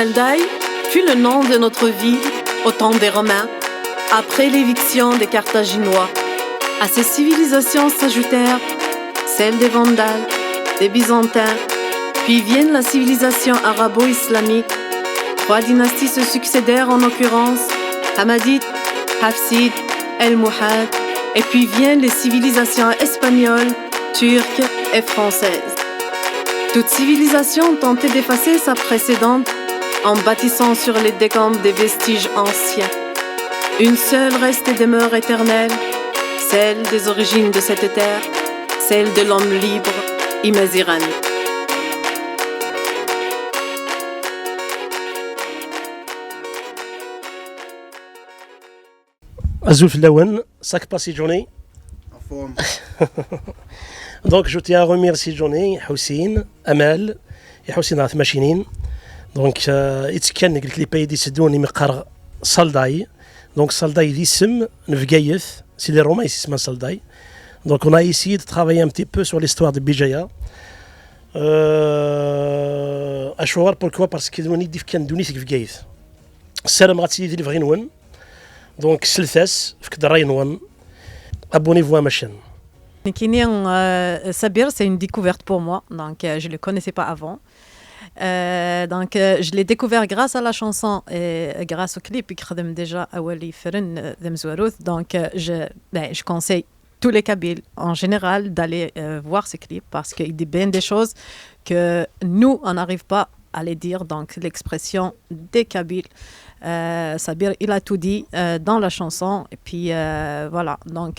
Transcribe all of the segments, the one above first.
Saldaï fut le nom de notre ville au temps des Romains, après l'éviction des Carthaginois. À ces civilisations s'ajoutèrent celles des Vandales, des Byzantins, puis viennent la civilisation arabo-islamique. 3 dynasties se succédèrent en l'occurrence, Hamadites, Hafsides, Almohades, et puis viennent les civilisations espagnoles, turques et françaises. Toute civilisation tentait d'effacer sa précédente en bâtissant sur les décombres des vestiges anciens. Une seule reste et demeure éternelle, celle des origines de cette terre, celle de l'homme libre, Imazirani. Azul Flawen, sac passé journée. En forme. Donc je tiens à remercier Johnny, Houssine, Amal et Houssine Ath Machinin. Donc يتكن قلت لي بايدي سدوني مقر صلداي. Donc صلداي دي اسم نفقايث سي لي روماي اسمها صلداي. Donc on a essayé de travailler un petit peu sur l'histoire de Bijaya. أشوار pourquoi parce que دوني ديف كان دوني في فقايث. السلام غاتسيدي ديال فغينون. Donc سلثاس في كدراينون. Abonnez-vous à ma chaîne. Nikinian Sabir, c'est une découverte pour moi, donc je ne le connaissais pas avant. Je l'ai découvert grâce à la chanson et grâce au clip qui خدم déjà Awali Feren Demzwarouth. Donc je conseille tous les Kabyles en général d'aller voir ce clip parce qu'il dit bien des choses que nous on n'arrive pas à les dire. Donc l'expression des Kabyles. Sabir, il a tout dit dans la chanson et puis voilà, donc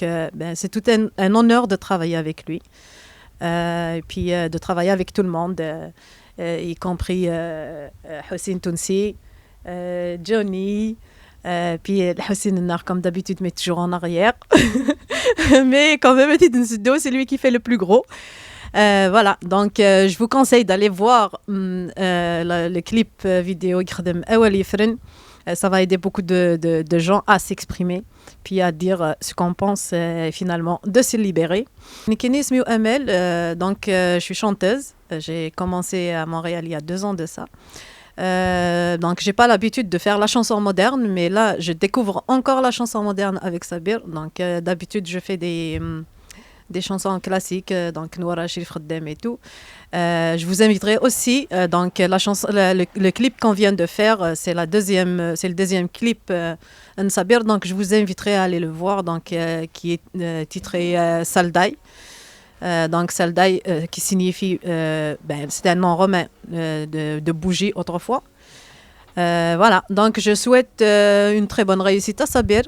c'est tout un honneur de travailler avec lui et puis de travailler avec tout le monde, y compris Houssine Tounsi, Johnny, puis Houssine Nar comme d'habitude mais toujours en arrière mais quand même c'est lui qui fait le plus gros. Voilà, donc je vous conseille d'aller voir le clip vidéo Gradem Awali Fren. Ça va aider beaucoup de gens à s'exprimer, puis à dire ce qu'on pense finalement de se libérer. Nikini Smiou Amel, donc je suis chanteuse. J'ai commencé à Montréal il y a 2 ans de ça. Donc j'ai pas l'habitude de faire la chanson moderne, mais là je découvre encore la chanson moderne avec Sabir. Donc d'habitude je fais des chansons classiques, donc Noura Chérif Khaddam et tout. Je vous inviterai aussi, donc le clip qu'on vient de faire, c'est le deuxième clip Sabir, donc je vous inviterai à aller le voir, donc qui est titré Saldaï. Donc Saldaï qui signifie, c'était un nom romain de bougie autrefois. Voilà, donc je souhaite une très bonne réussite à Sabir.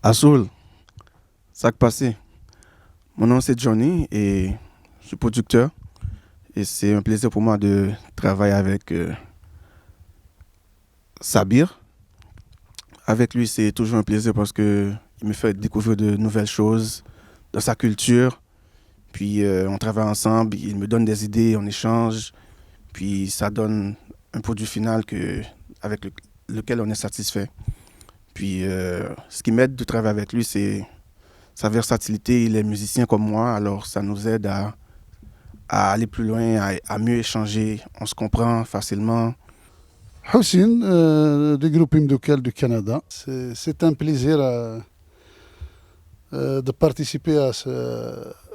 Azul, ça qui passé. Mon nom c'est Johnny et je suis producteur. Et c'est un plaisir pour moi de travailler avec Sabir. Avec lui, c'est toujours un plaisir parce qu'il me fait découvrir de nouvelles choses, de sa culture. Puis on travaille ensemble, il me donne des idées, on échange. Puis ça donne un produit final avec lequel on est satisfait. Puis ce qui m'aide de travailler avec lui, c'est sa versatilité. Il est musicien comme moi, alors ça nous aide à aller plus loin, à mieux échanger. On se comprend facilement. Houssine, du groupe Imdoukal du Canada. C'est un plaisir de participer à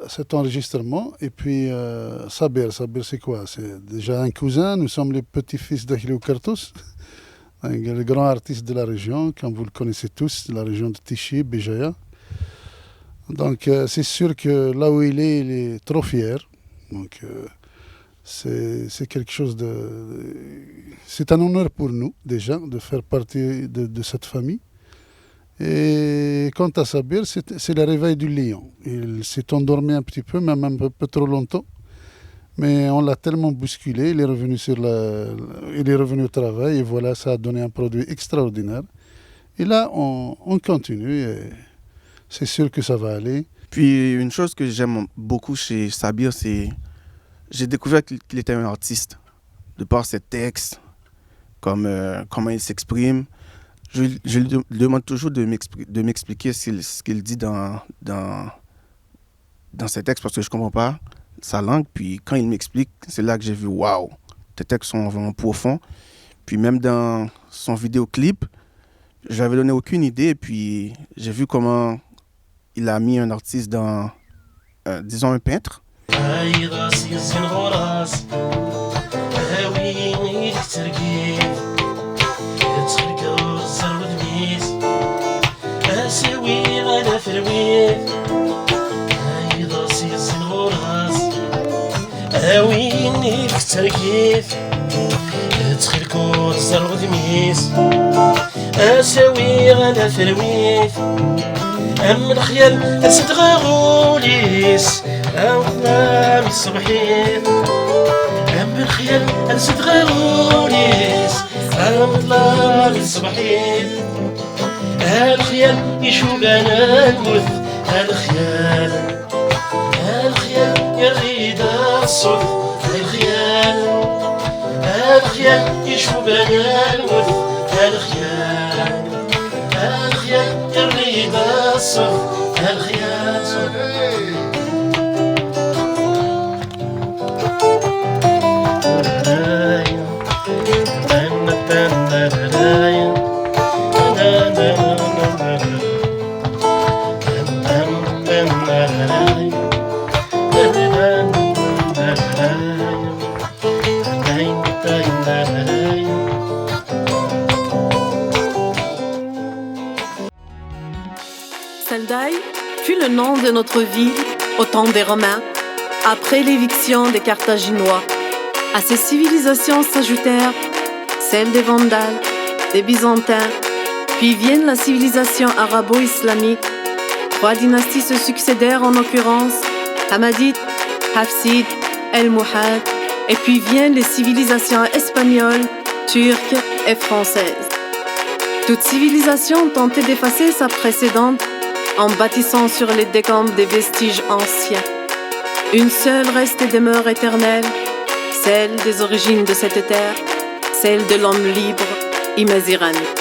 cet enregistrement. Et puis Sabir, c'est quoi? C'est déjà un cousin. Nous sommes les petits-fils d'Achilou Kartos, le grand artiste de la région, comme vous le connaissez tous, de la région de Tichy, Béjaïa. Donc c'est sûr que là où il est trop fier. Donc c'est quelque chose c'est un honneur pour nous déjà de faire partie de cette famille. Et quant à Sabir, c'est le réveil du lion. Il s'est endormi un petit peu, même un peu trop longtemps. Mais on l'a tellement bousculé, il est revenu au travail et voilà, ça a donné un produit extraordinaire. Et là, on continue et c'est sûr que ça va aller. Puis une chose que j'aime beaucoup chez Sabir, c'est j'ai découvert qu'il était un artiste de par ses textes, comme comment il s'exprime. Je lui demande toujours de m'expliquer ce qu'il dit dans ses textes parce que je ne comprends pas sa langue. Puis quand il m'explique, c'est là que j'ai vu, waouh, tes textes sont vraiment profonds. Puis même dans son vidéoclip, je n'avais donné aucune idée. Et puis j'ai vu comment il a mis un artiste dans, disons, un peintre. أويني التركيف تدخل كور زرغ دميس أساوي غادا ثرويف أم الخيال أسدغ غوليس أم ظلام الصبحين أم الخيال أسدغ غوليس أم ظلام الصبحين الخيال يشوب أنا المث الخيال يريد الصف الخيال يشوب أنا المث الخيال يريد الصف الخيال Saldaï fut le nom de notre ville au temps des Romains, après l'éviction des Carthaginois. À ces civilisations s'ajoutèrent celles des Vandales, des Byzantins, puis viennent la civilisation arabo-islamique. 3 dynasties se succédèrent en occurrence, Hamadites, Hafsides, El-Mouhad, et puis viennent les civilisations espagnoles, turques et françaises. Toute civilisation tentait d'effacer sa précédente en bâtissant sur les décombres des vestiges anciens. Une seule reste et demeure éternelle, celle des origines de cette terre, celle de l'homme libre, Imazirani.